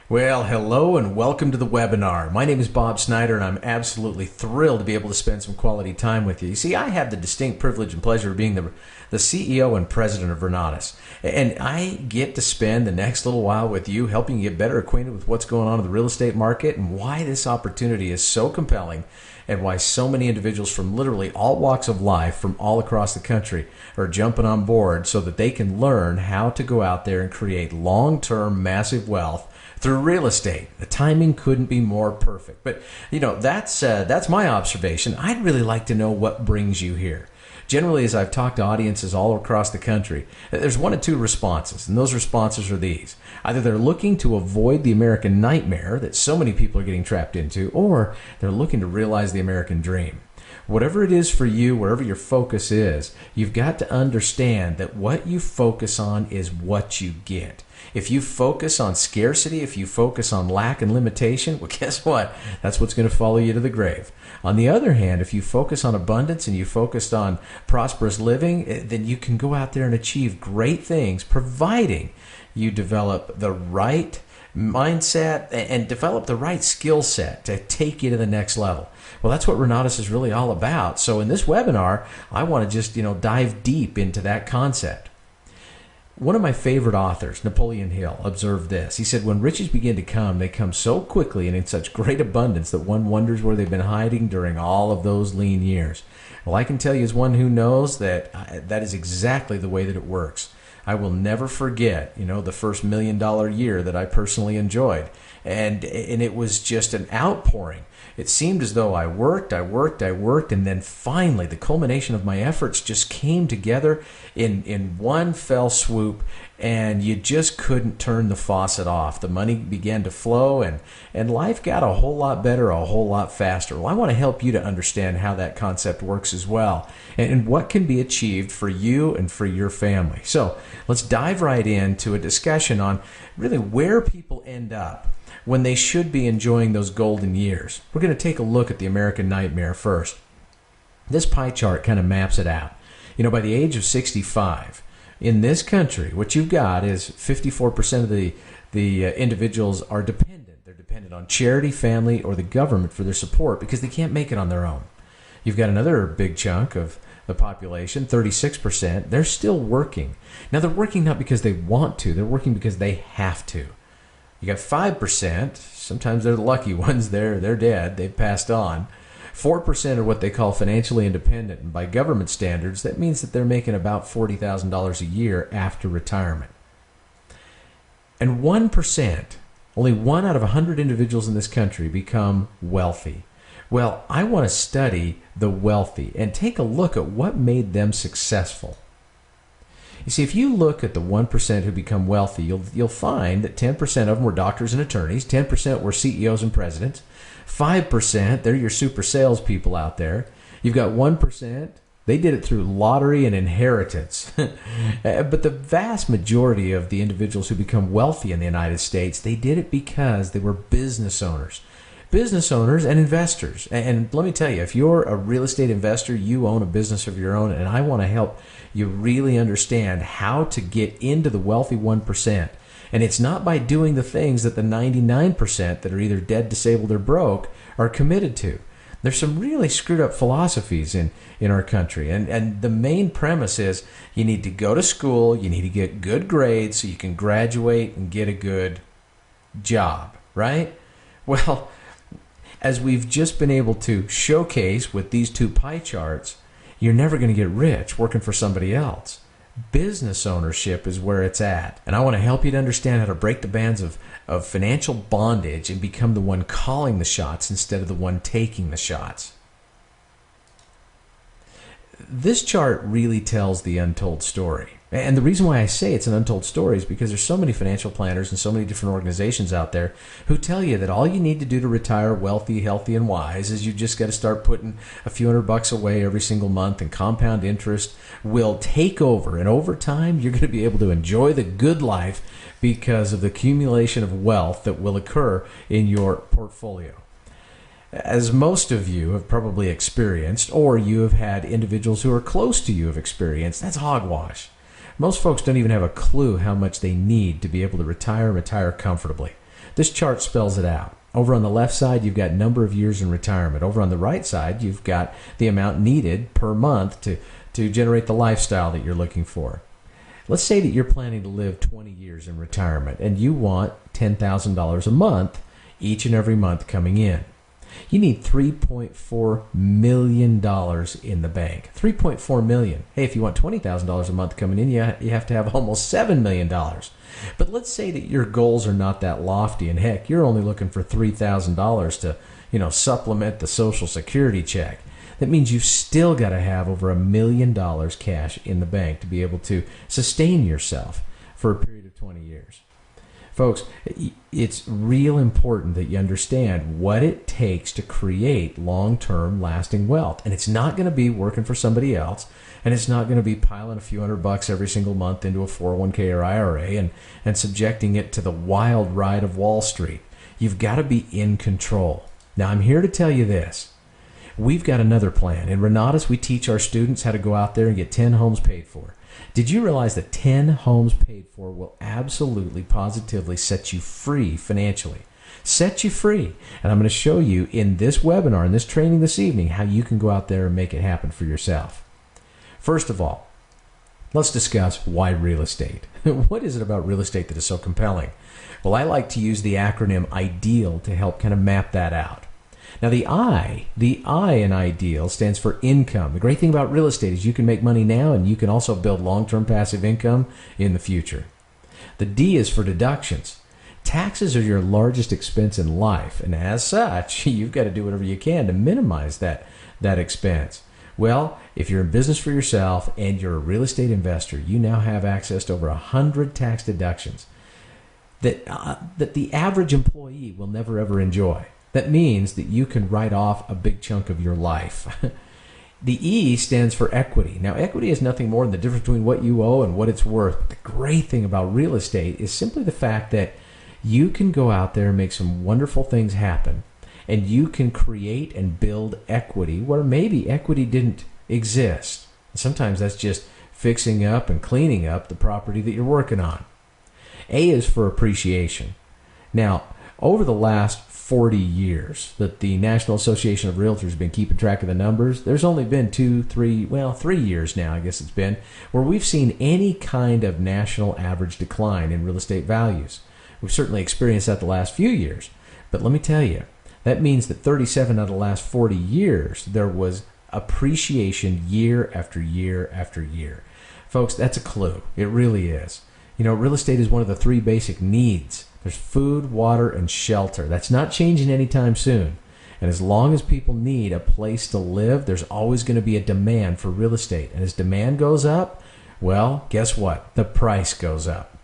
Well, hello and welcome to the webinar. My name is Bob Snyder and I'm absolutely thrilled to be able to spend some quality time with you. You see, I have the distinct privilege and pleasure of being the CEO and president of Renatus. And I get to spend the next little while with you helping you get better acquainted with what's going on in the real estate market and why this opportunity is so compelling and why so many individuals from literally all walks of life from all across the country are jumping on board so that they can learn how to go out there and create long-term massive wealth through real estate. The timing couldn't be more perfect. But, that's my observation. I'd really like to know what brings you here. Generally, as I've talked to audiences all across the country, there's one of two responses, and those responses are these. Either they're looking to avoid the American nightmare that so many people are getting trapped into, or they're looking to realize the American dream. Whatever it is for you, wherever your focus is, you've got to understand that what you focus on is what you get. If you focus on scarcity, if you focus on lack and limitation, well, guess what? That's what's going to follow you to the grave. On the other hand, if you focus on abundance and you focused on prosperous living, then you can go out there and achieve great things, providing you develop the right mindset and develop the right skill set to take you to the next level. Well, that's what Renatus is really all about. So in this webinar, I want to just, dive deep into that concept. One of my favorite authors, Napoleon Hill, observed this. He said, when riches begin to come, they come so quickly and in such great abundance that one wonders where they've been hiding during all of those lean years. Well, I can tell you as one who knows that that is exactly the way that it works. I will never forget, the first $1 million year that I personally enjoyed. And it was just an outpouring. It seemed as though I worked, and then finally the culmination of my efforts just came together in one fell swoop, and you just couldn't turn the faucet off. The money began to flow, and life got a whole lot better, a whole lot faster. Well, I want to help you to understand how that concept works as well, and what can be achieved for you and for your family. So let's dive right into a discussion on really where people end up when they should be enjoying those golden years. We're going to take a look at the American nightmare first. This pie chart kind of maps it out. By the age of 65, in this country, what you've got is 54% of the individuals are dependent. They're dependent on charity, family, or the government for their support because they can't make it on their own. You've got another big chunk of the population, 36%, they're still working. Now, they're working not because they want to, they're working because they have to. You got 5%, sometimes they're the lucky ones, they're dead, they've passed on. 4% are what they call financially independent, and by government standards, that means that they're making about $40,000 a year after retirement. And 1%, only 1 out of 100 individuals in this country become wealthy. Well, I want to study the wealthy and take a look at what made them successful. You see, if you look at the 1% who become wealthy, you'll find that 10% of them were doctors and attorneys, 10% were CEOs and presidents, 5%, they're your super salespeople out there. You've got 1%, they did it through lottery and inheritance. But the vast majority of the individuals who become wealthy in the United States, they did it because they were business owners. Business owners and investors. And let me tell you, if you're a real estate investor, you own a business of your own, and I want to help you really understand how to get into the wealthy 1%. And it's not by doing the things that the 99% that are either dead, disabled, or broke are committed to. There's some really screwed up philosophies in our country. And the main premise is you need to go to school, you need to get good grades so you can graduate and get a good job, right? Well, as we've just been able to showcase with these two pie charts, you're never going to get rich working for somebody else. Business ownership is where it's at. And I want to help you to understand how to break the bands of financial bondage and become the one calling the shots instead of the one taking the shots. This chart really tells the untold story. And the reason why I say it's an untold story is because there's so many financial planners and so many different organizations out there who tell you that all you need to do to retire wealthy, healthy, and wise is you just got to start putting a few $100 away every single month, and compound interest will take over. And over time, you're going to be able to enjoy the good life because of the accumulation of wealth that will occur in your portfolio. As most of you have probably experienced, or you have had individuals who are close to you have experienced, that's hogwash. Most folks don't even have a clue how much they need to be able to retire comfortably. This chart spells it out. Over on the left side, you've got number of years in retirement. Over on the right side, you've got the amount needed per month to generate the lifestyle that you're looking for. Let's say that you're planning to live 20 years in retirement and you want $10,000 a month each and every month coming in. You need $3.4 million in the bank. $3.4 million. Hey, if you want $20,000 a month coming in, you have to have almost $7 million. But let's say that your goals are not that lofty, and heck, you're only looking for $3,000 to, supplement the Social Security check. That means you've still got to have over $1 million cash in the bank to be able to sustain yourself for a period of 20 years. Folks, it's real important that you understand what it takes to create long-term lasting wealth. And it's not going to be working for somebody else, and it's not going to be piling a few $100 every single month into a 401k or IRA and subjecting it to the wild ride of Wall Street. You've got to be in control. Now, I'm here to tell you this. We've got another plan. In Renatus, we teach our students how to go out there and get 10 homes paid for. Did you realize that 10 homes paid for will absolutely, positively set you free financially? Set you free. And I'm going to show you in this webinar, in this training this evening, how you can go out there and make it happen for yourself. First of all, let's discuss why real estate. What is it about real estate that is so compelling? Well, I like to use the acronym IDEAL to help kind of map that out. Now, the I in IDEAL stands for income. The great thing about real estate is you can make money now and you can also build long-term passive income in the future. The D is for deductions. Taxes are your largest expense in life, and as such, you've got to do whatever you can to minimize that expense. Well, if you're in business for yourself and you're a real estate investor, you now have access to over 100 tax deductions that the average employee will never ever enjoy. That means that you can write off a big chunk of your life. The E stands for equity. Now, equity is nothing more than the difference between what you owe and what it's worth. But the great thing about real estate is simply the fact that you can go out there and make some wonderful things happen, and you can create and build equity where maybe equity didn't exist. Sometimes that's just fixing up and cleaning up the property that you're working on. A is for appreciation. Now, over the last 40 years that the National Association of Realtors has been keeping track of the numbers, there's only been 3 years now, I guess it's been, where we've seen any kind of national average decline in real estate values. We've certainly experienced that the last few years. But let me tell you, that means that 37 out of the last 40 years, there was appreciation year after year after year. Folks, that's a clue. It really is. Real estate is one of the 3 basic needs. There's food, water, and shelter. That's not changing anytime soon. And as long as people need a place to live, there's always going to be a demand for real estate. And as demand goes up, well, guess what? The price goes up.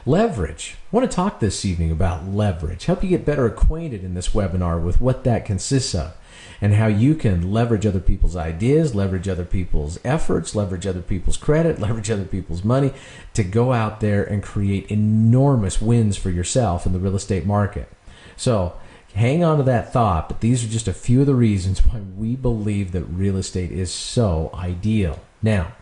Leverage. I want to talk this evening about leverage. Help you get better acquainted in this webinar with what that consists of and how you can leverage other people's ideas, leverage other people's efforts, leverage other people's credit, leverage other people's money to go out there and create enormous wins for yourself in the real estate market. So hang on to that thought, but these are just a few of the reasons why we believe that real estate is so ideal. Now,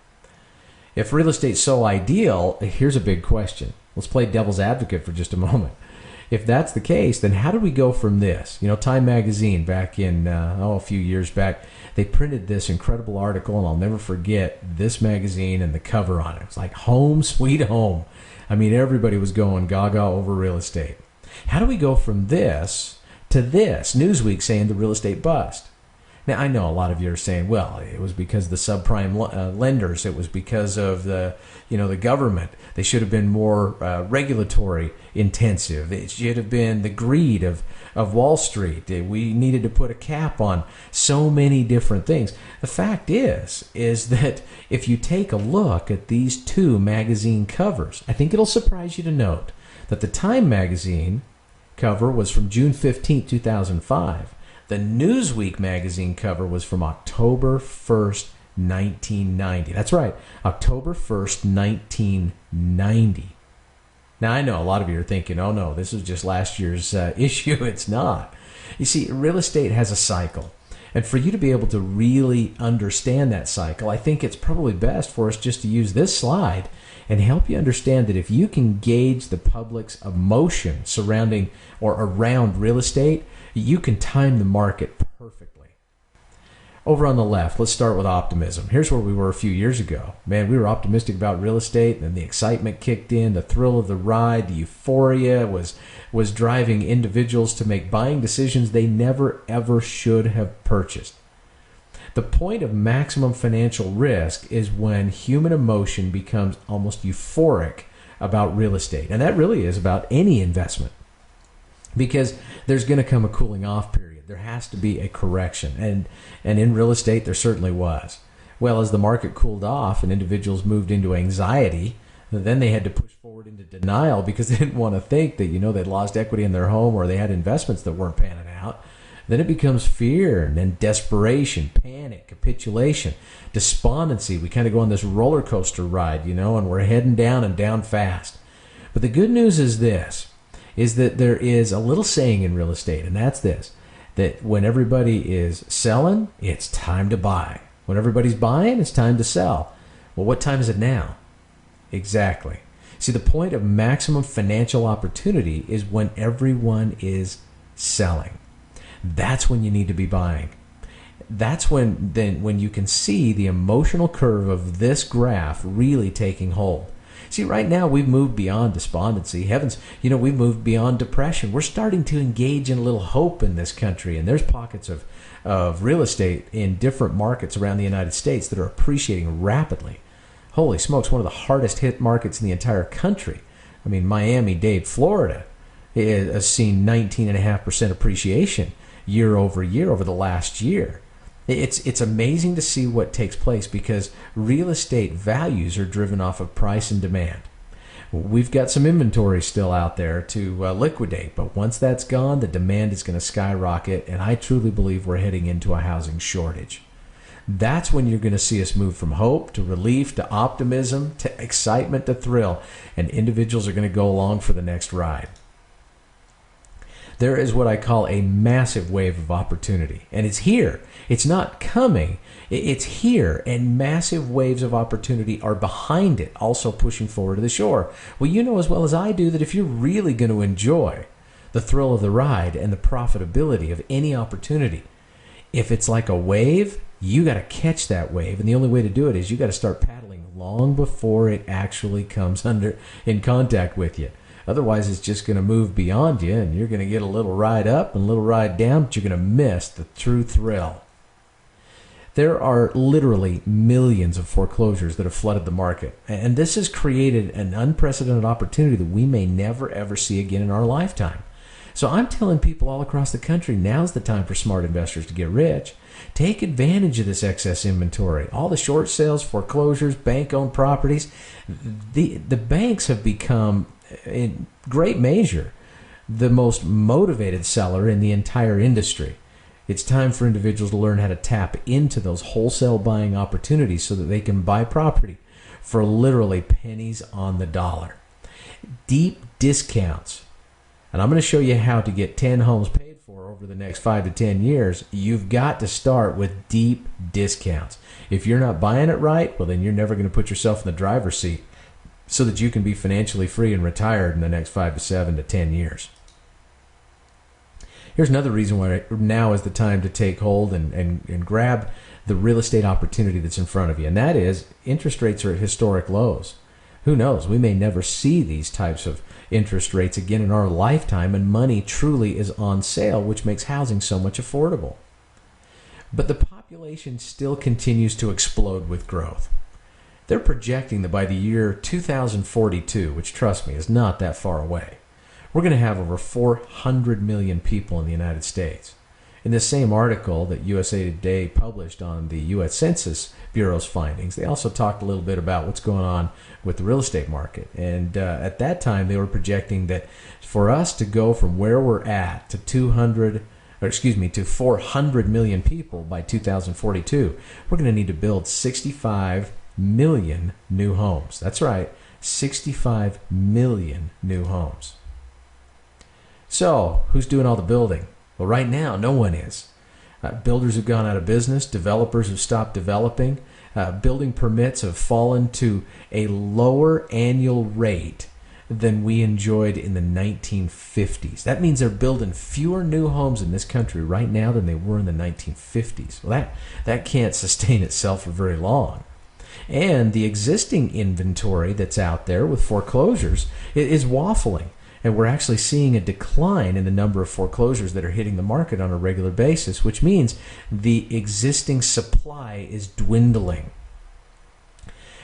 if real estate's so ideal, here's a big question. Let's play devil's advocate for just a moment. If that's the case, then how do we go from this? Time Magazine back in, a few years back, they printed this incredible article, and I'll never forget this magazine and the cover on it. It's like home sweet home. I mean, everybody was going gaga over real estate. How do we go from this to this? Newsweek saying the real estate bust. Now, I know a lot of you are saying, well, it was because of the subprime lenders. It was because of the government. They should have been more regulatory intensive. It should have been the greed of Wall Street. We needed to put a cap on so many different things. The fact is that if you take a look at these 2 magazine covers, I think it'll surprise you to note that the Time Magazine cover was from June 15, 2005. The Newsweek magazine cover was from October 1st, 1990. That's right, October 1st, 1990. Now, I know a lot of you are thinking, oh no, this is just last year's issue. It's not. You see, real estate has a cycle. And for you to be able to really understand that cycle, I think it's probably best for us just to use this slide and help you understand that if you can gauge the public's emotion surrounding or around real estate, you can time the market perfectly. Over on the left, let's start with optimism. Here's where we were a few years ago. Man, we were optimistic about real estate, and then the excitement kicked in, the thrill of the ride, the euphoria was driving individuals to make buying decisions they never ever should have purchased. The point of maximum financial risk is when human emotion becomes almost euphoric about real estate. And that really is about any investment, because there's going to come a cooling off period. There has to be a correction. And in real estate, there certainly was. Well, as the market cooled off and individuals moved into anxiety, then they had to push forward into denial because they didn't want to think that, they'd lost equity in their home or they had investments that weren't panning out. Then it becomes fear, and then desperation, panic, capitulation, despondency. We kind of go on this roller coaster ride, and we're heading down and down fast. But the good news is this, is that there is a little saying in real estate, and that's this, that when everybody is selling, it's time to buy. When everybody's buying, it's time to sell. Well, what time is it now? Exactly. See, the point of maximum financial opportunity is when everyone is selling. That's when you need to be buying. That's when you can see the emotional curve of this graph really taking hold. See, right now we've moved beyond despondency. Heavens, we've moved beyond depression. We're starting to engage in a little hope in this country, and there's pockets of real estate in different markets around the United States that are appreciating rapidly. Holy smokes, one of the hardest hit markets in the entire country. I mean, Miami-Dade, Florida has seen 19.5% appreciation year over year over the last year. It's amazing to see what takes place because real estate values are driven off of price and demand. We've got some inventory still out there to liquidate, but once that's gone, the demand is going to skyrocket, and I truly believe we're heading into a housing shortage. That's when you're going to see us move from hope to relief to optimism to excitement to thrill, and individuals are going to go along for the next ride. There is what I call a massive wave of opportunity, and it's here. It's not coming. It's here, and massive waves of opportunity are behind it, also pushing forward to the shore. Well, you know as well as I do that if you're really going to enjoy the thrill of the ride and the profitability of any opportunity, if it's like a wave, you got to catch that wave, and the only way to do it is you got to start paddling long before it actually comes in contact with you. Otherwise, it's just going to move beyond you, and you're going to get a little ride up and a little ride down, but you're going to miss the true thrill. There are literally millions of foreclosures that have flooded the market, and this has created an unprecedented opportunity that we may never, ever see again in our lifetime. So I'm telling people all across the country, now's the time for smart investors to get rich. Take advantage of this excess inventory. All the short sales, foreclosures, bank-owned properties. The banks have become, in great measure, the most motivated seller in the entire industry. It's time for individuals to learn how to tap into those wholesale buying opportunities so that they can buy property for literally pennies on the dollar. Deep discounts. And I'm going to show you how to get 10 homes paid for over the next 5 to 10 years. You've got to start with deep discounts. If you're not buying it right, well, then you're never going to put yourself in the driver's seat so that you can be financially free and retired in the next 5 to 7 to 10 years. Here's another reason why now is the time to take hold and grab the real estate opportunity that's in front of you, and that is interest rates are at historic lows. Who knows? We may never see these types of interest rates again in our lifetime, and money truly is on sale, which makes housing so much affordable. But the population still continues to explode with growth. They're projecting that by the year 2042, which trust me is not that far away, we're going to have over 400 million people in the United States. In the same article that USA Today published on the U.S. Census Bureau's findings, they also talked a little bit about what's going on with the real estate market. And at that time, they were projecting that for us to go from where we're at to 400 million people by 2042, we're going to need to build 65 million new homes. That's right, 65 million new homes. So, who's doing all the building? Well, right now, no one is. Builders have gone out of business. Developers have stopped developing. Building permits have fallen to a lower annual rate than we enjoyed in the 1950s. That means they're building fewer new homes in this country right now than they were in the 1950s. Well, that can't sustain itself for very long. And the existing inventory that's out there with foreclosures is waffling. And we're actually seeing a decline in the number of foreclosures that are hitting the market on a regular basis, which means the existing supply is dwindling.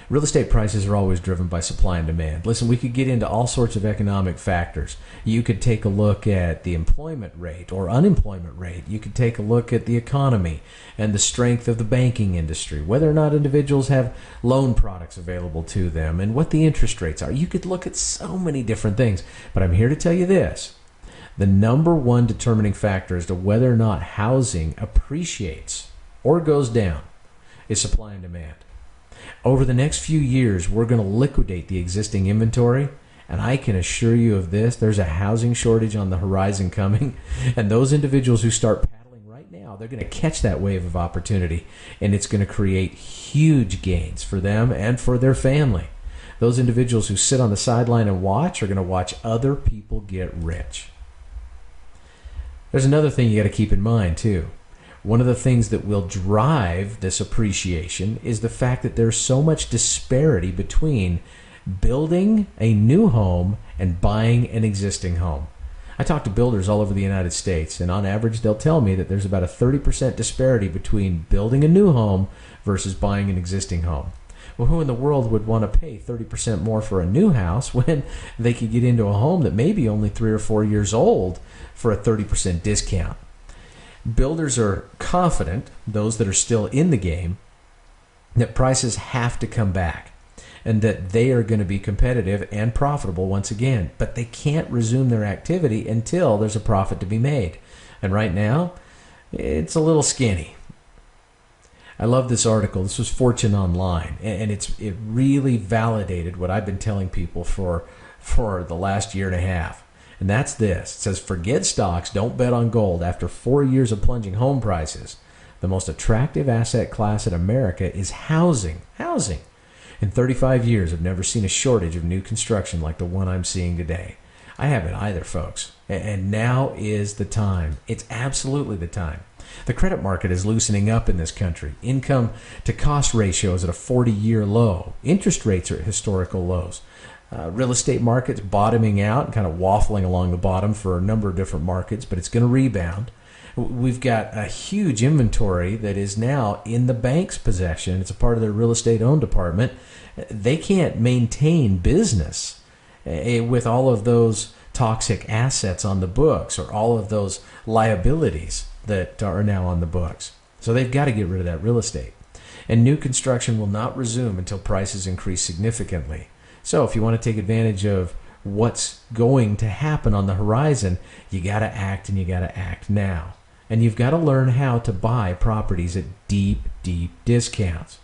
Real estate prices are always driven by supply and demand. Listen, we could get into all sorts of economic factors. You could take a look at the employment rate or unemployment rate. You could take a look at the economy and the strength of the banking industry, whether or not individuals have loan products available to them, and what the interest rates are. You could look at so many different things. But I'm here to tell you this. The number one determining factor as to whether or not housing appreciates or goes down is supply and demand. Over the next few years, we're going to liquidate the existing inventory, and I can assure you of this, there's a housing shortage on the horizon coming, and those individuals who start paddling right now, they're going to catch that wave of opportunity, and it's going to create huge gains for them and for their family. Those individuals who sit on the sideline and watch are going to watch other people get rich. There's another thing you got to keep in mind, too. One of the things that will drive this appreciation is the fact that there's so much disparity between building a new home and buying an existing home. I talk to builders all over the United States, and on average they'll tell me that there's about a 30% disparity between building a new home versus buying an existing home. Well, who in the world would want to pay 30% more for a new house when they could get into a home that may be only 3 or 4 years old for a 30% discount? Builders are confident, those that are still in the game, that prices have to come back and that they are going to be competitive and profitable once again. But they can't resume their activity until there's a profit to be made. And right now, it's a little skinny. I love this article. This was Fortune Online, and it really validated what I've been telling people for the last year and a half. And that's this. It says, forget stocks, don't bet on gold. After 4 years of plunging home prices, the most attractive asset class in America is housing. Housing. In 35 years, I've never seen a shortage of new construction like the one I'm seeing today. I haven't either, folks. And now is the time. It's absolutely the time. The credit market is loosening up in this country. Income to cost ratio is at a 40-year low. Interest rates are at historical lows. Real estate market's bottoming out and kind of waffling along the bottom for a number of different markets, but it's going to rebound. We've got a huge inventory that is now in the bank's possession. It's a part of their real estate owned department. They can't maintain business with all of those toxic assets on the books or all of those liabilities that are now on the books. So they've got to get rid of that real estate. And new construction will not resume until prices increase significantly. So if you want to take advantage of what's going to happen on the horizon, you got to act, and you got to act now. And you've got to learn how to buy properties at deep, deep discounts.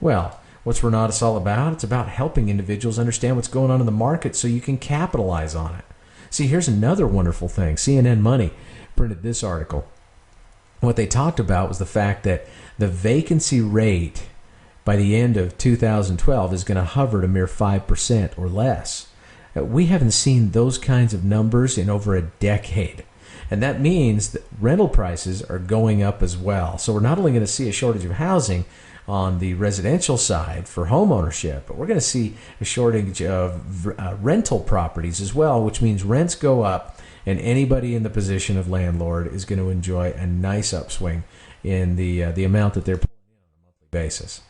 Well, what's Renatus all about? It's about helping individuals understand what's going on in the market so you can capitalize on it. See, here's another wonderful thing. CNN Money printed this article. What they talked about was the fact that the vacancy rate by the end of 2012 is going to hover to a mere 5% or less. We haven't seen those kinds of numbers in over a decade. And that means that rental prices are going up as well. So we're not only going to see a shortage of housing on the residential side for home ownership, but we're going to see a shortage of rental properties as well, which means rents go up, and anybody in the position of landlord is going to enjoy a nice upswing in the amount that they're pulling in on a monthly basis.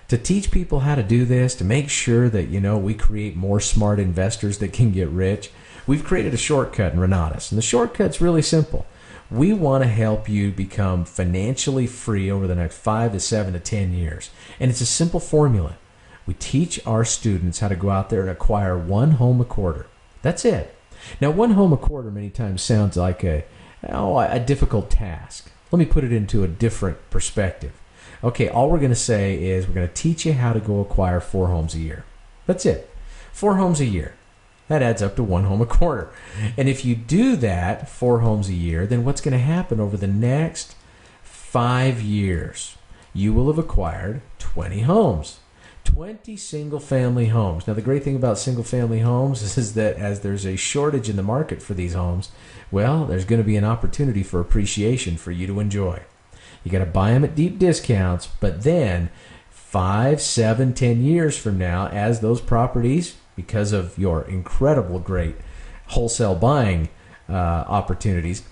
To teach people how to do this, to make sure that, we create more smart investors that can get rich, we've created a shortcut in Renatus. And the shortcut's really simple. We want to help you become financially free over the next 5 to 7 to 10 years. And it's a simple formula. We teach our students how to go out there and acquire one home a quarter. That's it. Now, one home a quarter many times sounds like a difficult task. Let me put it into a different perspective. Okay, all we're going to say is we're going to teach you how to go acquire 4 homes a year. That's it. 4 homes a year. That adds up to 1 home a quarter. And if you do that, 4 homes a year, then what's going to happen over the next 5 years, you will have acquired 20 homes. 20 single-family homes. Now, the great thing about single-family homes is that as there's a shortage in the market for these homes, well, there's going to be an opportunity for appreciation for you to enjoy. You got to buy them at deep discounts, but then 5, 7, 10 years from now, as those properties, because of your incredible great wholesale buying opportunities,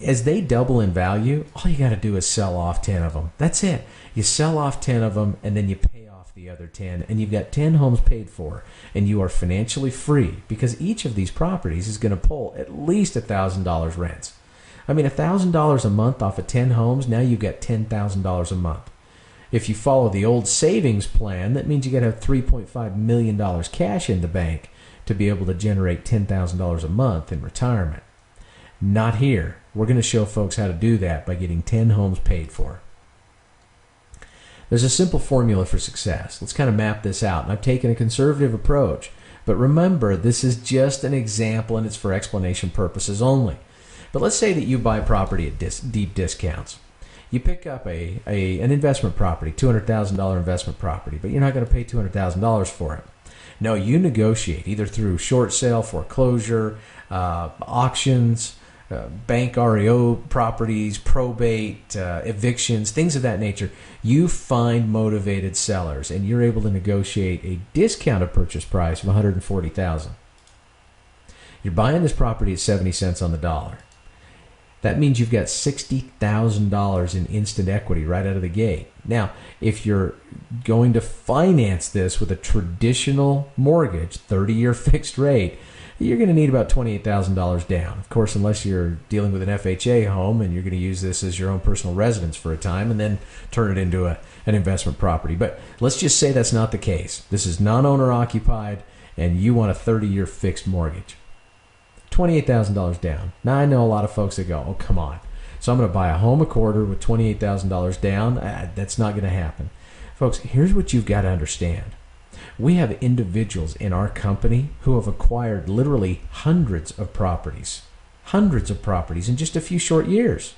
as they double in value, all you got to do is sell off 10 of them. That's it. You sell off 10 of them, and then you pay off the other 10, and you've got 10 homes paid for, and you are financially free because each of these properties is going to pull at least $1,000 rents. I mean, $1,000 a month off of 10 homes, now you've got $10,000 a month. If you follow the old savings plan, that means you got to have $3.5 million cash in the bank to be able to generate $10,000 a month in retirement. Not here. We're going to show folks how to do that by getting 10 homes paid for. There's a simple formula for success. Let's kind of map this out. And I've taken a conservative approach. But remember, this is just an example and it's for explanation purposes only. But let's say that you buy property at deep discounts. You pick up an investment property, $200,000 investment property, but you're not going to pay $200,000 for it. No, you negotiate either through short sale, foreclosure, auctions, bank REO properties, probate, evictions, things of that nature. You find motivated sellers, and you're able to negotiate a discounted purchase price of $140,000. You're buying this property at 70 cents on the dollar. That means you've got $60,000 in instant equity right out of the gate. Now, if you're going to finance this with a traditional mortgage, 30-year fixed rate, you're going to need about $28,000 down. Of course, unless you're dealing with an FHA home and you're going to use this as your own personal residence for a time and then turn it into an investment property. But let's just say that's not the case. This is non-owner occupied and you want a 30-year fixed mortgage. $28,000 down. Now, I know a lot of folks that go, oh, come on. So I'm going to buy a home a quarter with $28,000 down. That's not going to happen. Folks, here's what you've got to understand. We have individuals in our company who have acquired literally hundreds of properties in just a few short years.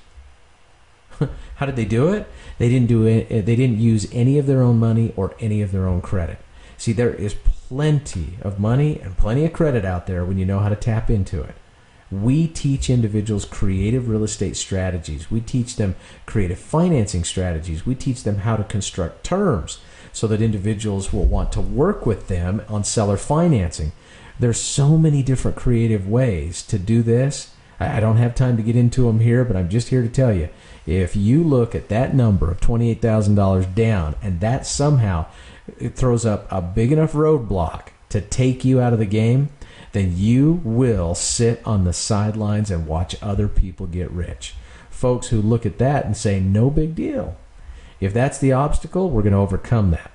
How did they do it? They didn't do it. They didn't use any of their own money or any of their own credit. See, there is plenty of money and plenty of credit out there when you know how to tap into it. We teach individuals creative real estate strategies. We teach them creative financing strategies. We teach them how to construct terms so that individuals will want to work with them on seller financing. There's so many different creative ways to do this. I don't have time to get into them here, but I'm just here to tell you, if you look at that number of $28,000 down and that somehow it throws up a big enough roadblock to take you out of the game, then you will sit on the sidelines and watch other people get rich. Folks who look at that and say, no big deal. If that's the obstacle, we're going to overcome that.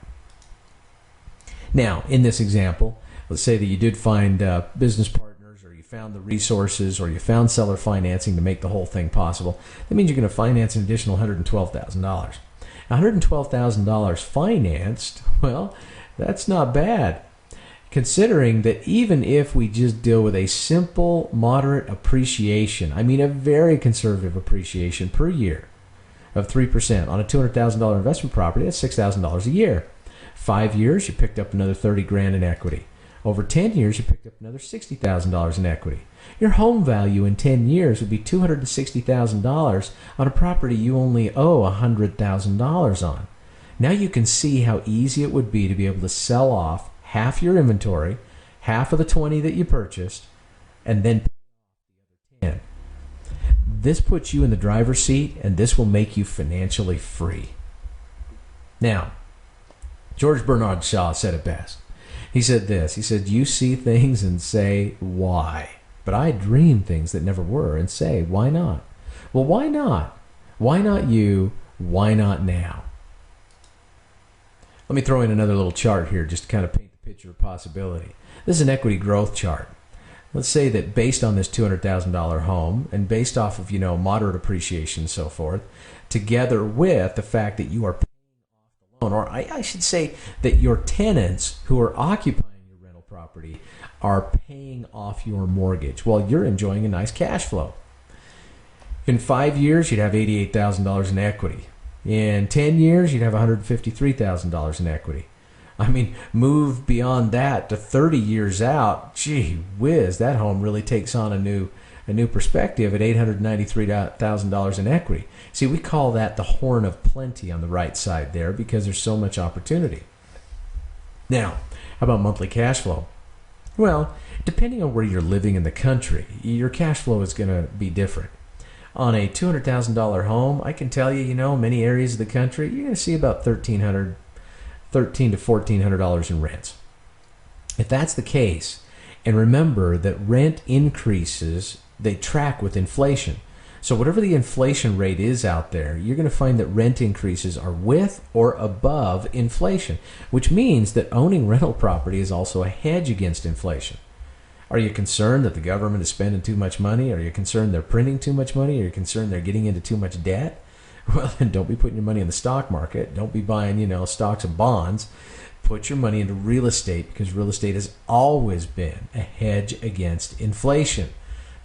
Now, in this example, let's say that you did find business partners, or you found the resources, or you found seller financing to make the whole thing possible. That means you're going to finance an additional $112,000. $112,000 financed, well, that's not bad. Considering that even if we just deal with a simple, moderate appreciation, I mean a very conservative appreciation per year of 3% on a $200,000 investment property, that's $6,000 a year. 5 years, you picked up another $30,000 in equity. Over 10 years, you picked up another $60,000 in equity. Your home value in 10 years would be $260,000 on a property you only owe $100,000 on. Now you can see how easy it would be to be able to sell off half your inventory, half of the 20 that you purchased, and then pay off the other 10. This puts you in the driver's seat, and this will make you financially free. Now, George Bernard Shaw said it best. He said this. He said, you see things and say, why? But I dream things that never were and say, why not? Well, why not? Why not you? Why not now? Let me throw in another little chart here just to kind of paint the picture of possibility. This is an equity growth chart. Let's say that based on this $200,000 home and based off of, moderate appreciation and so forth, together with the fact that you are paying off the loan, or I should say that your tenants who are occupying your rental property are paying off your mortgage while you're enjoying a nice cash flow. In 5 years, you'd have $88,000 in equity. In 10 years, you'd have $153,000 in equity. I mean, move beyond that to 30 years out, gee whiz, that home really takes on a new perspective at $893,000 in equity. See, we call that the horn of plenty on the right side there because there's so much opportunity. Now, how about monthly cash flow? Well, depending on where you're living in the country, your cash flow is going to be different. On a $200,000 home, I can tell you, many areas of the country, you're going to see about $1,300 to $1,400 in rents. If that's the case, and remember that rent increases, they track with inflation. So whatever the inflation rate is out there, you're going to find that rent increases are with or above inflation, which means that owning rental property is also a hedge against inflation. Are you concerned that the government is spending too much money? Are you concerned they're printing too much money? Are you concerned they're getting into too much debt? Well, then don't be putting your money in the stock market. Don't be buying, stocks and bonds. Put your money into real estate because real estate has always been a hedge against inflation.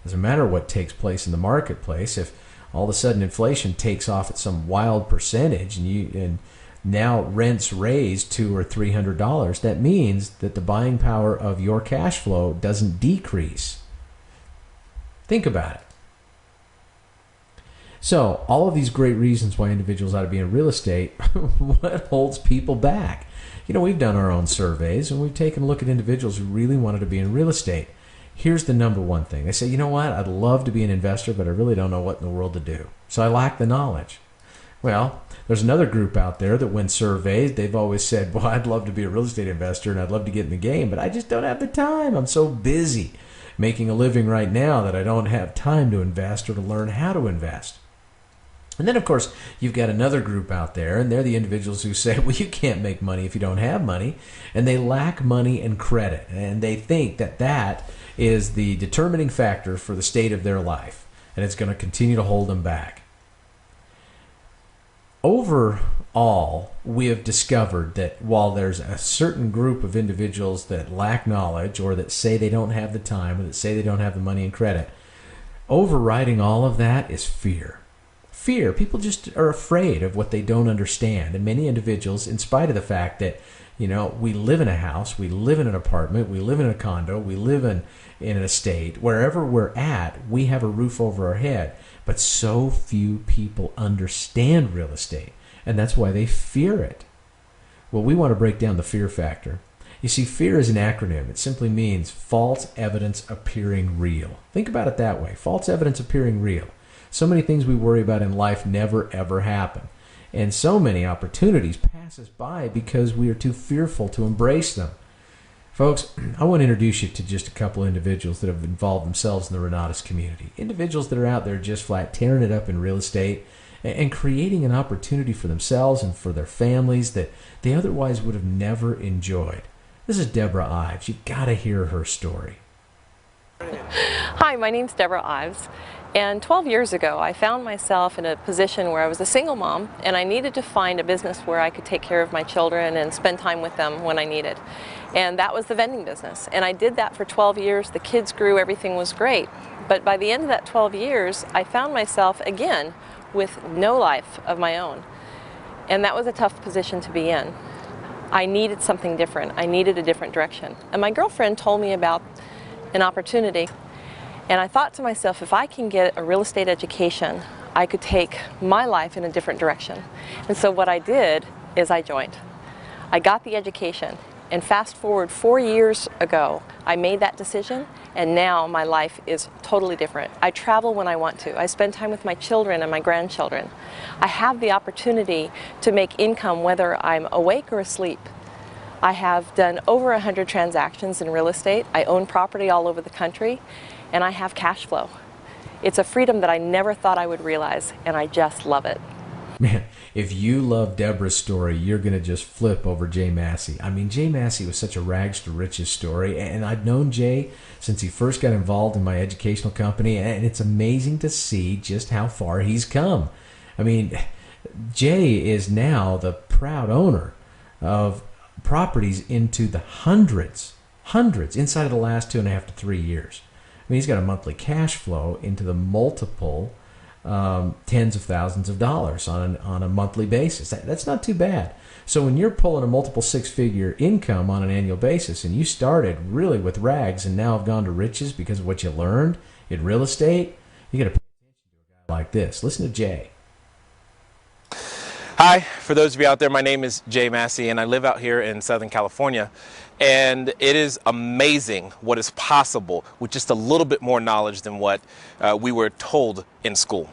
Doesn't matter what takes place in the marketplace. If all of a sudden inflation takes off at some wild percentage and now rents raise $200 or $300, that means that the buying power of your cash flow doesn't decrease. Think about it. So, all of these great reasons why individuals ought to be in real estate, what holds people back? We've done our own surveys and we've taken a look at individuals who really wanted to be in real estate. Here's the number one thing. They say, you know what, I'd love to be an investor, but I really don't know what in the world to do. So I lack the knowledge. Well, there's another group out there that when surveyed, they've always said, well, I'd love to be a real estate investor and I'd love to get in the game, but I just don't have the time. I'm so busy making a living right now that I don't have time to invest or to learn how to invest. And then, of course, you've got another group out there, and they're the individuals who say, well, you can't make money if you don't have money, and they lack money and credit, and they think that that is the determining factor for the state of their life, and it's going to continue to hold them back. Overall, we have discovered that while there's a certain group of individuals that lack knowledge or that say they don't have the time or that say they don't have the money and credit, overriding all of that is fear. Fear. People just are afraid of what they don't understand. And many individuals, in spite of the fact that, we live in a house, we live in an apartment, we live in a condo, we live in an estate, wherever we're at, we have a roof over our head. But so few people understand real estate, and that's why they fear it. Well, we want to break down the fear factor. You see, fear is an acronym. It simply means false evidence appearing real. Think about it that way. False evidence appearing real. So many things we worry about in life never, ever happen. And so many opportunities pass us by because we are too fearful to embrace them. Folks, I want to introduce you to just a couple individuals that have involved themselves in the Renatus community. Individuals that are out there just flat tearing it up in real estate and creating an opportunity for themselves and for their families that they otherwise would have never enjoyed. This is Deborah Ives. You've got to hear her story. Hi, my name's Deborah Ives, and 12 years ago I found myself in a position where I was a single mom and I needed to find a business where I could take care of my children and spend time with them when I needed. And that was the vending business. And I did that for 12 years. The kids grew, everything was great. But by the end of that 12 years, I found myself again with no life of my own. And that was a tough position to be in. I needed something different. I needed a different direction. And my girlfriend told me about an opportunity, and I thought to myself, if I can get a real estate education, I could take my life in a different direction. And so what I did is I joined. I got the education, and fast forward 4 years ago, I made that decision, and now my life is totally different. I travel when I want to. I spend time with my children and my grandchildren. I have the opportunity to make income whether I'm awake or asleep. I have done over 100 transactions in real estate. I own property all over the country, and I have cash flow. It's a freedom that I never thought I would realize, and I just love it. Man, if you love Deborah's story, you're going to just flip over Jay Massey. I mean, Jay Massey was such a rags to riches story, and I've known Jay since he first got involved in my educational company, and it's amazing to see just how far he's come. I mean, Jay is now the proud owner of properties into the hundreds inside of the last 2.5 to 3 years. I mean, he's got a monthly cash flow into the multiple tens of thousands of dollars on a monthly basis. That's not too bad. So when you're pulling a multiple six-figure income on an annual basis, and you started really with rags and now have gone to riches because of what you learned in real estate, you got to pay attention to a guy like this. Listen to Jay. Hi, for those of you out there, my name is Jay Massey, and I live out here in Southern California. And it is amazing what is possible with just a little bit more knowledge than what we were told in school.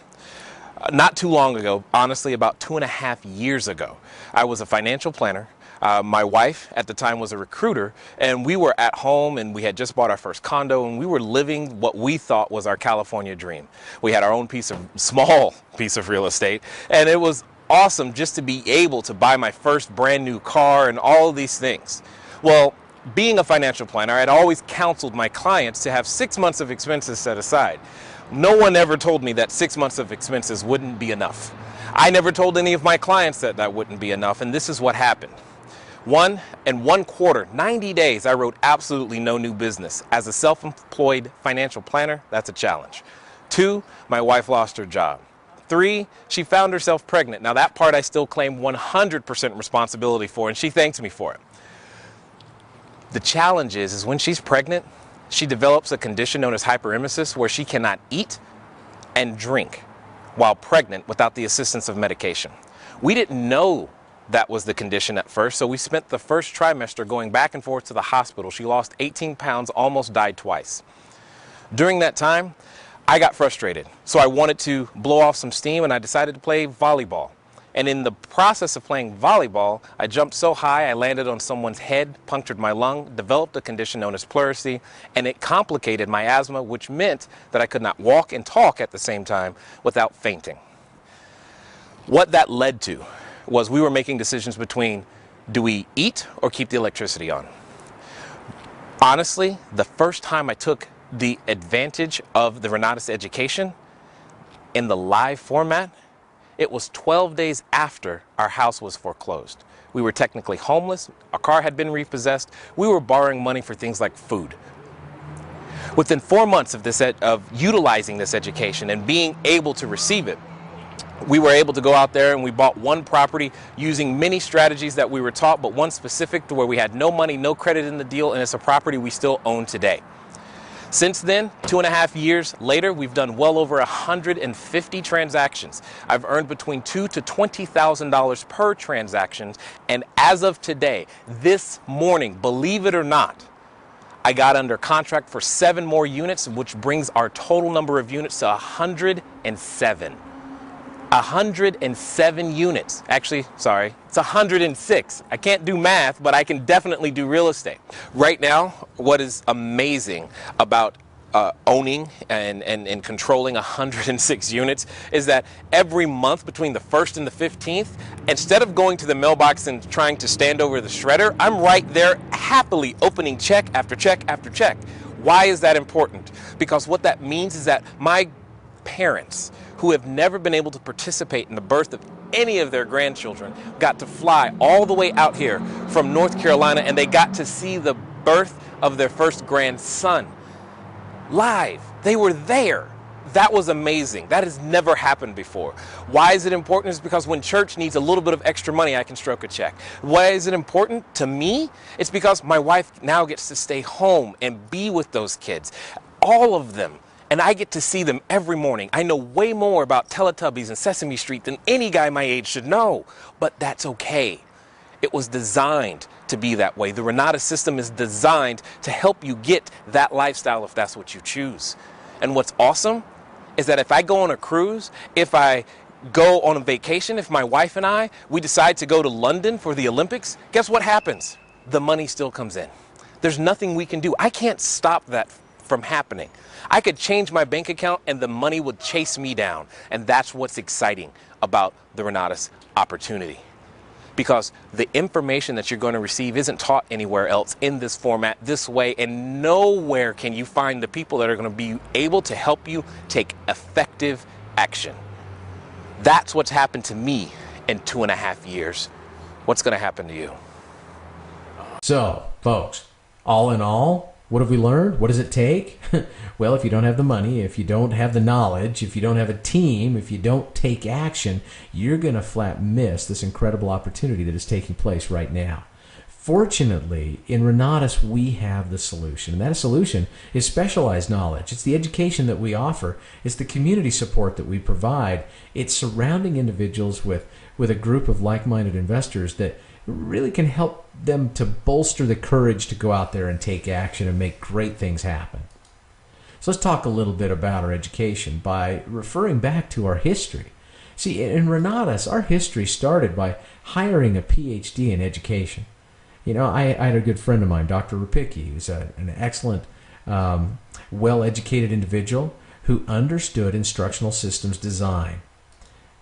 Not too long ago, honestly, about 2.5 years ago, I was a financial planner. My wife at the time was a recruiter, and we were at home and we had just bought our first condo, and we were living what we thought was our California dream. We had our own small piece of real estate, and it was awesome just to be able to buy my first brand new car and all of these things. Well, being a financial planner, I'd always counseled my clients to have 6 months of expenses set aside. No one ever told me that 6 months of expenses wouldn't be enough. I never told any of my clients that that wouldn't be enough, and this is what happened. 1 quarter, 90 days, I wrote absolutely no new business. As a self-employed financial planner, that's a challenge. 2, my wife lost her job. 3, she found herself pregnant. Now that part I still claim 100% responsibility for, and she thanks me for it. The challenge is when she's pregnant, she develops a condition known as hyperemesis, where she cannot eat and drink while pregnant without the assistance of medication. We didn't know that was the condition at first, so we spent the first trimester going back and forth to the hospital. She lost 18 pounds, almost died twice. During that time, I got frustrated, so I wanted to blow off some steam, and I decided to play volleyball. And in the process of playing volleyball, I jumped so high I landed on someone's head, punctured my lung, developed a condition known as pleurisy, and it complicated my asthma, which meant that I could not walk and talk at the same time without fainting. What that led to was we were making decisions between, do we eat or keep the electricity on? Honestly, the first time I took the advantage of the Renatus education in the live format, it was 12 days after our house was foreclosed. We were technically homeless, our car had been repossessed, we were borrowing money for things like food. Within 4 months of utilizing this education and being able to receive it, we were able to go out there and we bought one property using many strategies that we were taught, but one specific to where we had no money, no credit in the deal, and it's a property we still own today. Since then, 2.5 years later, we've done well over 150 transactions. I've earned between $2,000 to $20,000 per transaction. And as of today, this morning, believe it or not, I got under contract for 7 more units, which brings our total number of units to 107. 107 units. Actually, sorry, it's 106. I can't do math, but I can definitely do real estate. Right now, what is amazing about owning and controlling 106 units is that every month between the 1st and the 15th, instead of going to the mailbox and trying to stand over the shredder, I'm right there happily opening check after check after check. Why is that important? Because what that means is that my parents, who have never been able to participate in the birth of any of their grandchildren, got to fly all the way out here from North Carolina, and they got to see the birth of their first grandson live. They were there. That was amazing. That has never happened before. Why is it important? It's because when church needs a little bit of extra money, I can stroke a check. Why is it important to me? It's because my wife now gets to stay home and be with those kids, all of them. And I get to see them every morning. I know way more about Teletubbies and Sesame Street than any guy my age should know. But that's okay. It was designed to be that way. The Renatus system is designed to help you get that lifestyle if that's what you choose. And what's awesome is that if I go on a cruise, if I go on a vacation, if my wife and we decide to go to London for the Olympics, guess what happens? The money still comes in. There's nothing we can do. I can't stop that from happening. I could change my bank account and the money would chase me down. And that's what's exciting about the Renatus opportunity. Because the information that you're going to receive isn't taught anywhere else in this format, this way, and nowhere can you find the people that are going to be able to help you take effective action. That's what's happened to me in 2.5 years. What's going to happen to you? So, folks, all in all, What have we learned? What does it take? Well, if you don't have the money, if you don't have the knowledge, if you don't have a team, if you don't take action, you're going to flat miss this incredible opportunity that is taking place right now. Fortunately, in Renatus, we have the solution. And that solution is specialized knowledge. It's the education that we offer. It's the community support that we provide. It's surrounding individuals with a group of like-minded investors that really can help them to bolster the courage to go out there and take action and make great things happen. So let's talk a little bit about our education by referring back to our history. See, in Renatus, our history started by hiring a PhD in education. You know, I had a good friend of mine, Dr. Rapicki, who's an excellent, well-educated individual who understood instructional systems design.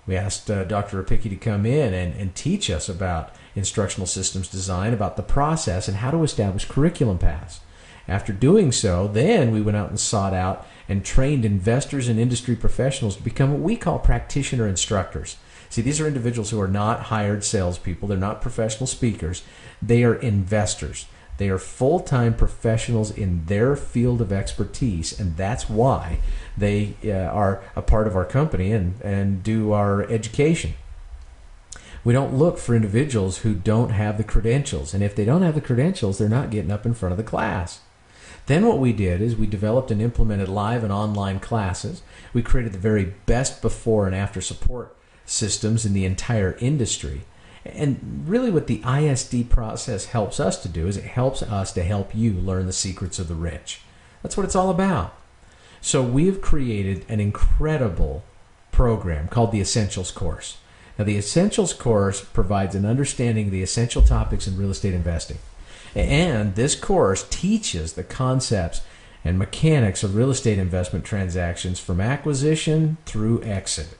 We asked Dr. Rapicki to come in and teach us about instructional systems design, about the process, and how to establish curriculum paths. After doing so, then we went out and sought out and trained investors and industry professionals to become what we call practitioner instructors. See, these are individuals who are not hired salespeople. They're not professional speakers. They are investors. They are full-time professionals in their field of expertise, and that's why they are a part of our company and do our education. We don't look for individuals who don't have the credentials, and if they don't have the credentials, they're not getting up in front of the class. Then what we did is we developed and implemented live and online classes. We created the very best before and after support systems in the entire industry. And really what the ISD process helps us to do is it helps us to help you learn the secrets of the rich. That's what it's all about. So we have created an incredible program called the Essentials course. Now the Essentials course provides an understanding of the essential topics in real estate investing. And this course teaches the concepts and mechanics of real estate investment transactions from acquisition through exit.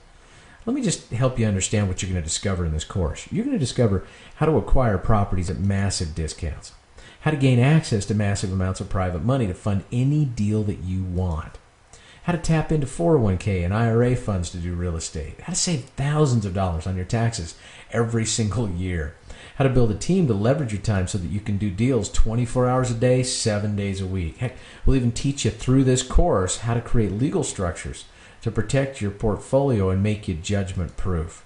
Let me just help you understand what you're going to discover in this course. You're going to discover how to acquire properties at massive discounts, how to gain access to massive amounts of private money to fund any deal that you want, how to tap into 401k and IRA funds to do real estate, how to save thousands of dollars on your taxes every single year, how to build a team to leverage your time so that you can do deals 24 hours a day, 7 days a week. Heck, we'll even teach you through this course how to create legal structures to protect your portfolio and make you judgment proof,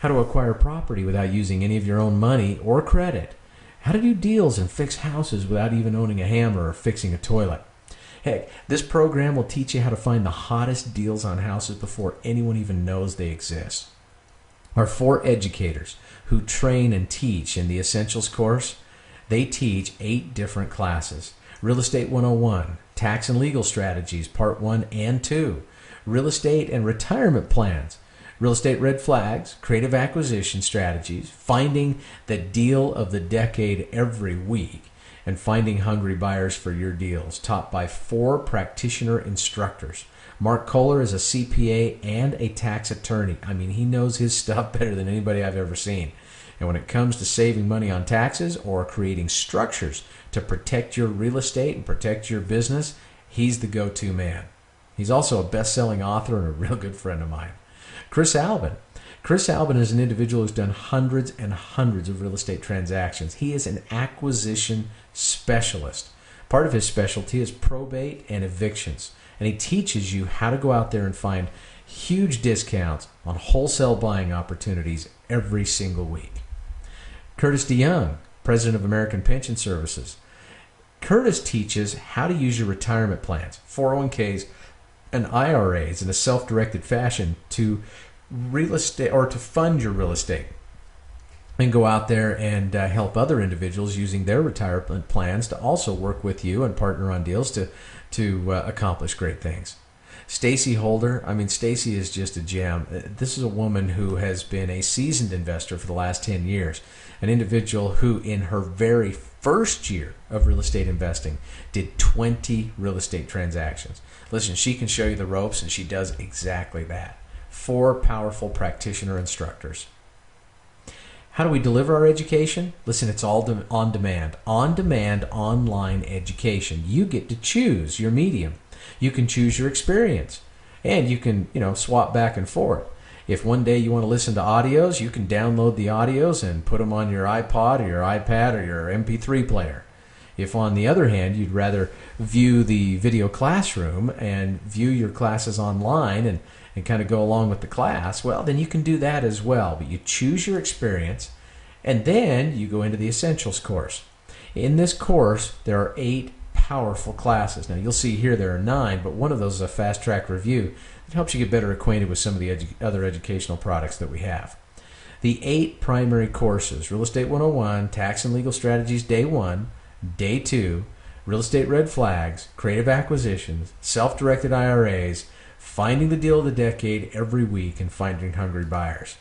how to acquire property without using any of your own money or credit, how to do deals and fix houses without even owning a hammer or fixing a toilet. Heck, this program will teach you how to find the hottest deals on houses before anyone even knows they exist. Our 4 educators who train and teach in the Essentials course, they teach 8 different classes. Real Estate 101, Tax and Legal Strategies, Part 1 and 2, Real Estate and Retirement Plans, Real Estate Red Flags, Creative Acquisition Strategies, Finding the Deal of the Decade every week, and Finding Hungry Buyers for Your Deals, taught by 4 practitioner instructors. Mark Kohler is a CPA and a tax attorney. I mean, he knows his stuff better than anybody I've ever seen. And when it comes to saving money on taxes or creating structures to protect your real estate and protect your business, he's the go-to man. He's also a best-selling author and a real good friend of mine. Chris Albin. Chris Albin is an individual who's done hundreds and hundreds of real estate transactions. He is an acquisition specialist. Part of his specialty is probate and evictions. And he teaches you how to go out there and find huge discounts on wholesale buying opportunities every single week. Curtis DeYoung, president of American Pension Services. Curtis teaches how to use your retirement plans, 401ks, and IRAs in a self-directed fashion to real estate or to fund your real estate, and go out there and help other individuals using their retirement plans to also work with you and partner on deals to accomplish great things. Stacy Holder, I mean, Stacy is just a gem. This is a woman who has been a seasoned investor for the last 10 years, an individual who in her very first year of real estate investing did 20 real estate transactions. Listen, she can show you the ropes, and she does exactly that. 4 powerful practitioner instructors. How do we deliver our education? Listen, it's all on demand. On-demand online education. You get to choose your medium. You can choose your experience. And you can, swap back and forth. If one day you want to listen to audios, you can download the audios and put them on your iPod or your iPad or your MP3 player. If, on the other hand, you'd rather view the video classroom and view your classes online and kind of go along with the class, well, then you can do that as well. But you choose your experience, and then you go into the Essentials course. In this course, there are 8 powerful classes. Now, you'll see here there are 9, but one of those is a fast-track review that helps you get better acquainted with some of the other educational products that we have. The 8 primary courses: Real Estate 101, Tax and Legal Strategies Day 1, Day 2, Real Estate Red Flags, Creative Acquisitions, Self-Directed IRAs, Finding the Deal of the Decade every week, and Finding Hungry Buyers.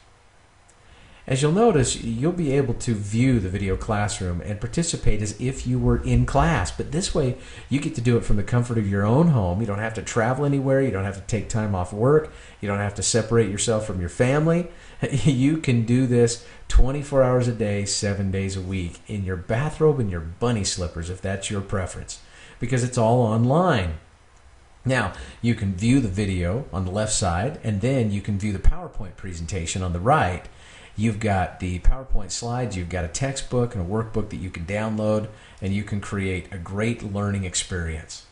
As you'll notice, you'll be able to view the video classroom and participate as if you were in class, but this way you get to do it from the comfort of your own home. You don't have to travel anywhere. You don't have to take time off work. You don't have to separate yourself from your family. You can do this 24 hours a day, 7 days a week, in your bathrobe and your bunny slippers, if that's your preference, because it's all online. Now, you can view the video on the left side, and then you can view the PowerPoint presentation on the right. You've got the PowerPoint slides, you've got a textbook and a workbook that you can download, and you can create a great learning experience.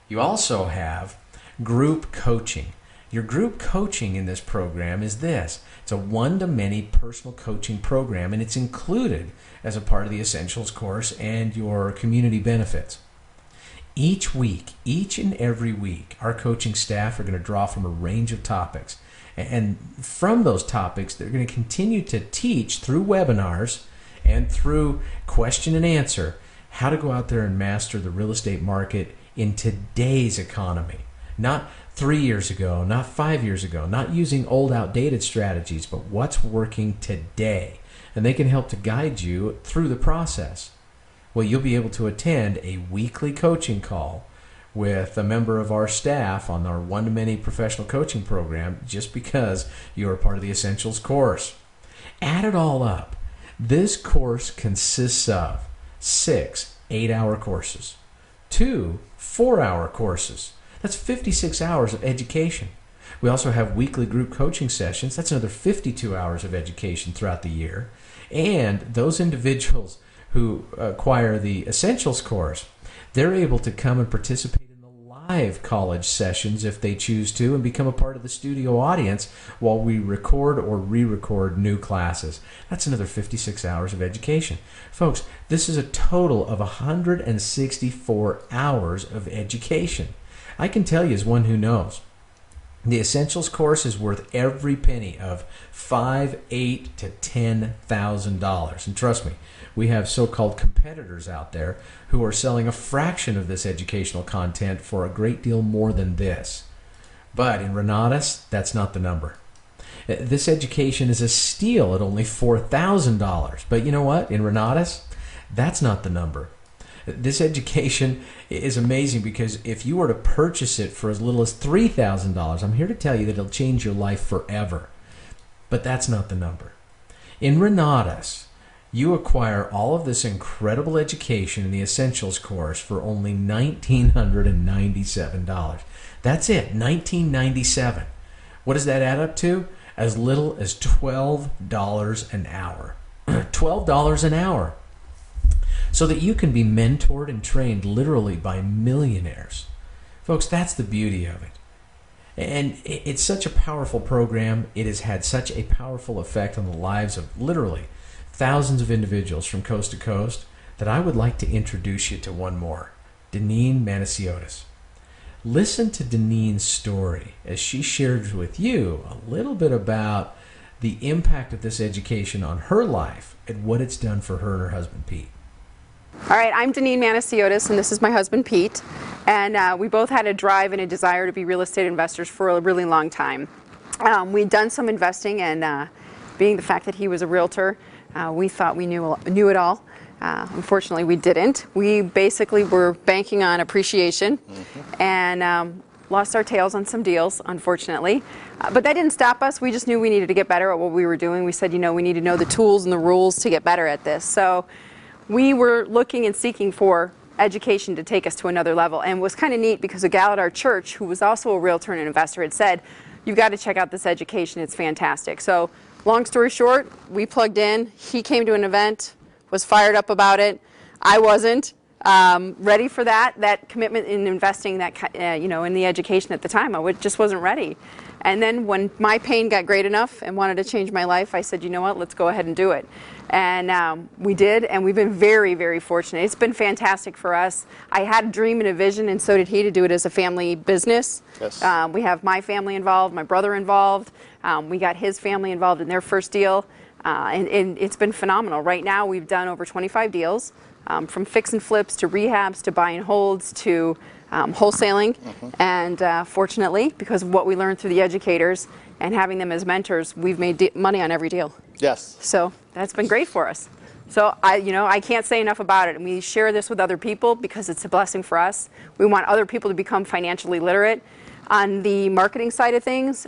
You also have group coaching. Your group coaching in this program is this. It's a one-to-many personal coaching program, and it's included as a part of the Essentials course and your community benefits. Each week, each and every week, our coaching staff are going to draw from a range of topics. And from those topics, they're going to continue to teach through webinars and through question and answer how to go out there and master the real estate market in today's economy. Not 3 years ago, not 5 years ago, not using old outdated strategies, but what's working today. And they can help to guide you through the process. Well, you'll be able to attend a weekly coaching call with a member of our staff on our one-to-many professional coaching program just because you're a part of the Essentials course. Add it all up. This course consists of 6 8-hour courses, 2 4-hour courses. That's 56 hours of education. We also have weekly group coaching sessions. That's another 52 hours of education throughout the year. And those individuals who acquire the Essentials course, they're able to come and participate in the live college sessions if they choose to and become a part of the studio audience while we record or re-record new classes. That's another 56 hours of education. Folks, this is a total of 164 hours of education. I can tell you as one who knows, the Essentials course is worth every penny of $5,000, $8,000 to $10,000. And trust me, we have so-called competitors out there who are selling a fraction of this educational content for a great deal more than this. But in Renatus, that's not the number. This education is a steal at only $4,000. But you know what? In Renatus, that's not the number. This education is amazing because if you were to purchase it for as little as $3,000, I'm here to tell you that it'll change your life forever. But that's not the number. In Renatus, you acquire all of this incredible education in the Essentials course for only $1,997. That's it, $1,997. What does that add up to? As little as $12 an hour. $12 an hour. So that you can be mentored and trained literally by millionaires. Folks, that's the beauty of it. And it's such a powerful program. It has had such a powerful effect on the lives of literally thousands of individuals from coast to coast that I would like to introduce you to one more, Deneen Manasiotis. Listen to Deneen's story as she shares with you a little bit about the impact of this education on her life and what it's done for her and her husband, Pete. All right, I'm Deneen Manasiotis, and this is my husband, Pete. And we both had a drive and a desire to be real estate investors for a really long time. We'd done some investing, and being the fact that he was a realtor, we thought we knew it all. Unfortunately, we didn't. We basically were banking on appreciation and lost our tails on some deals, unfortunately. But that didn't stop us. We just knew we needed to get better at what we were doing. We said, we need to know the tools and the rules to get better at this. So we were looking and seeking for education to take us to another level. And it was kind of neat because a gal at our church who was also a realtor and an investor had said, you've got to check out this education. It's fantastic. So long story short, we plugged in. He came to an event, was fired up about it. I wasn't. ready for that commitment in investing, in the education at the time. Just wasn't ready. And then when my pain got great enough and wanted to change my life, I said, you know what, let's go ahead and do it. And we did, and we've been very, very fortunate. It's been fantastic for us. I had a dream and a vision, and so did he, to do it as a family business. Yes. We have my family involved, my brother involved. We got his family involved in their first deal, and it's been phenomenal. Right now, we've done over 25 deals, from fix and flips to rehabs to buy and holds to wholesaling. And fortunately, because of what we learned through the educators and having them as mentors, we've made money on every deal. Yes. So that's been great for us. So I can't say enough about it. And we share this with other people because it's a blessing for us. We want other people to become financially literate. On the marketing side of things,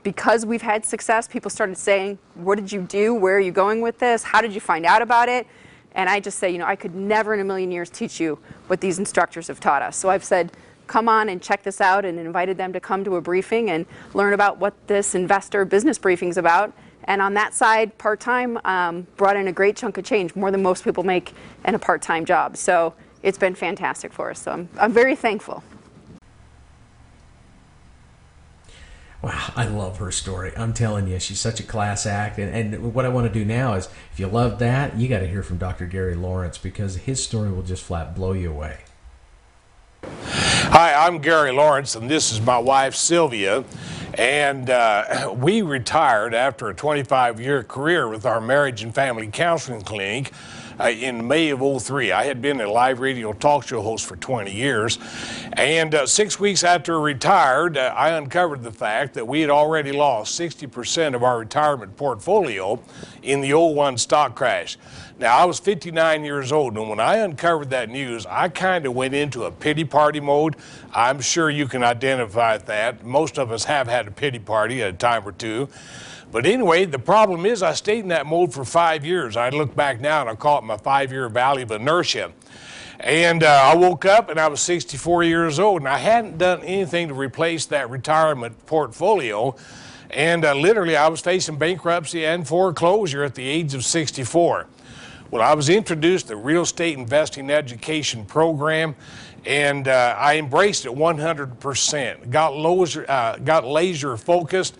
because we've had success, people started saying, what did you do? Where are you going with this? How did you find out about it? And I just say, I could never in a million years teach you what these instructors have taught us. So I've said, come on and check this out, and invited them to come to a briefing and learn about what this investor business briefing is about. And on that side, part-time, brought in a great chunk of change, more than most people make in a part-time job. So it's been fantastic for us. So I'm very thankful. Wow, I love her story. I'm telling you, she's such a class act. And what I want to do now is, if you love that, you got to hear from Dr. Gary Lawrence, because his story will just flat blow you away. Hi, I'm Gary Lawrence, and this is my wife, Sylvia. And we retired after a 25-year career with our marriage and family counseling clinic in May of '03. I had been a live radio talk show host for 20 years. And 6 weeks after retired, I uncovered the fact that we had already lost 60% of our retirement portfolio in the '01 stock crash. Now, I was 59 years old, and when I uncovered that news, I kind of went into a pity party mode. I'm sure you can identify with that. Most of us have had a pity party at a time or two. But anyway, the problem is I stayed in that mode for 5 years. I look back now and I call it my 5-year valley of inertia. And I woke up and I was 64 years old, and I hadn't done anything to replace that retirement portfolio. And literally, I was facing bankruptcy and foreclosure at the age of 64. Well, I was introduced to the real estate investing education program, and I embraced it 100%. Got laser focused,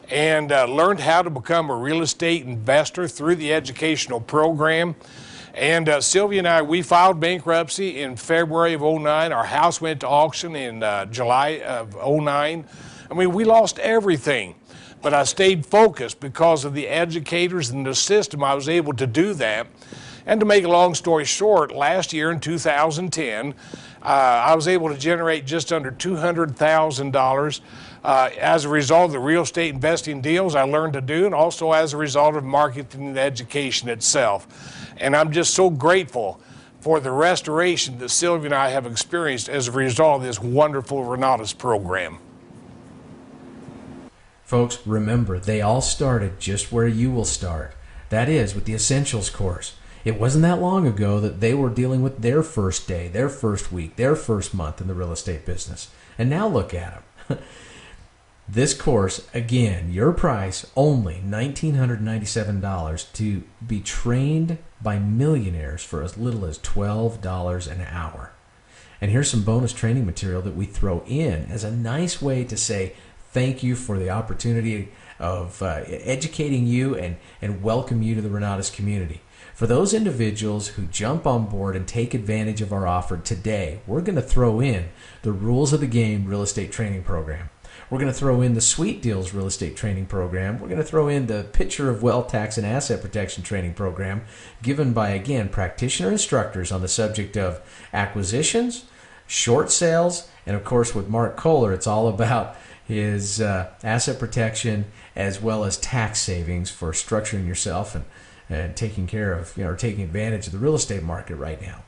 and learned how to become a real estate investor through the educational program. And Sylvia and I, we filed bankruptcy in February of '09. Our house went to auction in July of '09. I mean, we lost everything. But I stayed focused because of the educators and the system. I was able to do that. And to make a long story short, last year in 2010, I was able to generate just under $200,000 as a result of the real estate investing deals I learned to do, and also as a result of marketing and education itself. And I'm just so grateful for the restoration that Sylvia and I have experienced as a result of this wonderful Renatus program. Folks, remember, they all started just where you will start. That is, with the Essentials course. It wasn't that long ago that they were dealing with their first day, their first week, their first month in the real estate business. And now look at them. This course, again, your price, only $1,997 to be trained by millionaires for as little as $12 an hour. And here's some bonus training material that we throw in as a nice way to say thank you for the opportunity of educating you and welcome you to the Renatus community. For those individuals who jump on board and take advantage of our offer today, we're going to throw in the Rules of the Game real estate training program. We're going to throw in the Sweet Deals real estate training program. We're going to throw in the Picture of Wealth Tax and Asset Protection training program given by, again, practitioner instructors on the subject of acquisitions, short sales, and of course with Mark Kohler, it's all about his asset protection as well as tax savings for structuring yourself and taking care of, or taking advantage of the real estate market right now.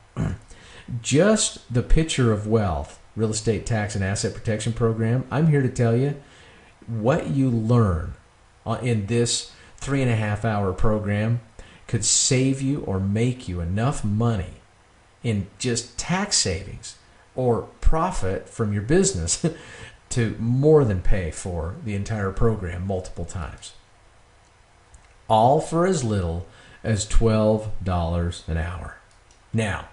Just the Picture of Wealth real estate tax and asset protection program, I'm here to tell you what you learn in this 3.5-hour program could save you or make you enough money in just tax savings or profit from your business to more than pay for the entire program multiple times. All for as little as $12 an hour. Now,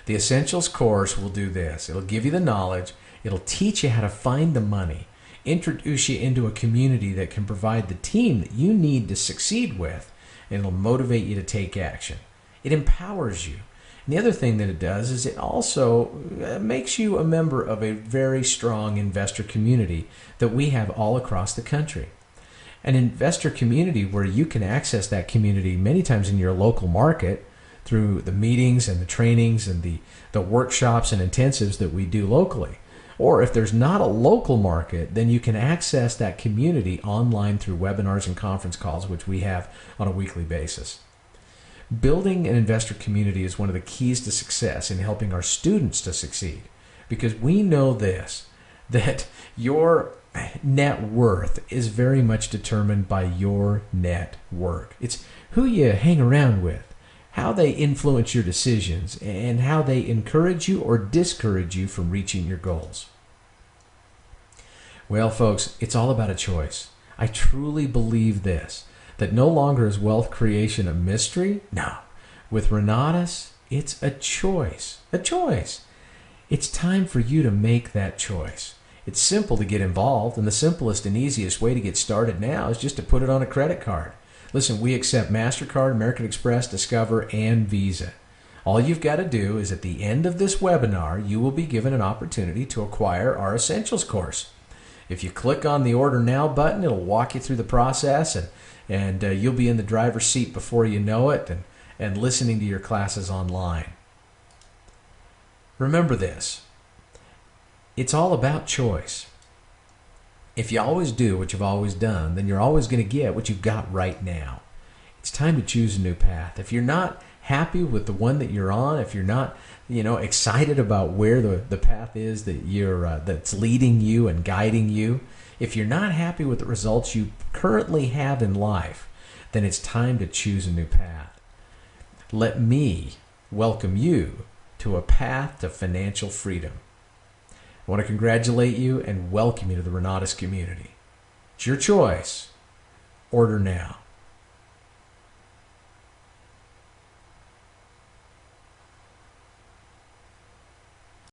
The Essentials course will do this. It'll give you the knowledge. It'll teach you how to find the money, introduce you into a community that can provide the team that you need to succeed with, and it'll motivate you to take action. It empowers you. And the other thing that it does is it also makes you a member of a very strong investor community that we have all across the country. An investor community where you can access that community many times in your local market through the meetings and the trainings and the workshops and intensives that we do locally. Or if there's not a local market, then you can access that community online through webinars and conference calls, which we have on a weekly basis. Building an investor community is one of the keys to success in helping our students to succeed, because we know this, that your net worth is very much determined by your net worth. It's who you hang around with, how they influence your decisions, and how they encourage you or discourage you from reaching your goals. Well, folks, it's all about a choice. I truly believe this, that no longer is wealth creation a mystery. No. With Renatus, it's a choice. A choice. It's time for you to make that choice. It's simple to get involved, and the simplest and easiest way to get started now is just to put it on a credit card. Listen, we accept MasterCard, American Express, Discover, and Visa. All you've got to do is at the end of this webinar, you will be given an opportunity to acquire our Essentials course. If you click on the Order Now button, it'll walk you through the process, and you'll be in the driver's seat before you know it, and listening to your classes online. Remember this. It's all about choice. If you always do what you've always done, then you're always going to get what you've got right now. It's time to choose a new path. If you're not happy with the one that you're on, if you're not, excited about where the path is that that's leading you and guiding you, if you're not happy with the results you currently have in life, then it's time to choose a new path. Let me welcome you to a path to financial freedom. I want to congratulate you and welcome you to the Renatus community. It's your choice. Order now.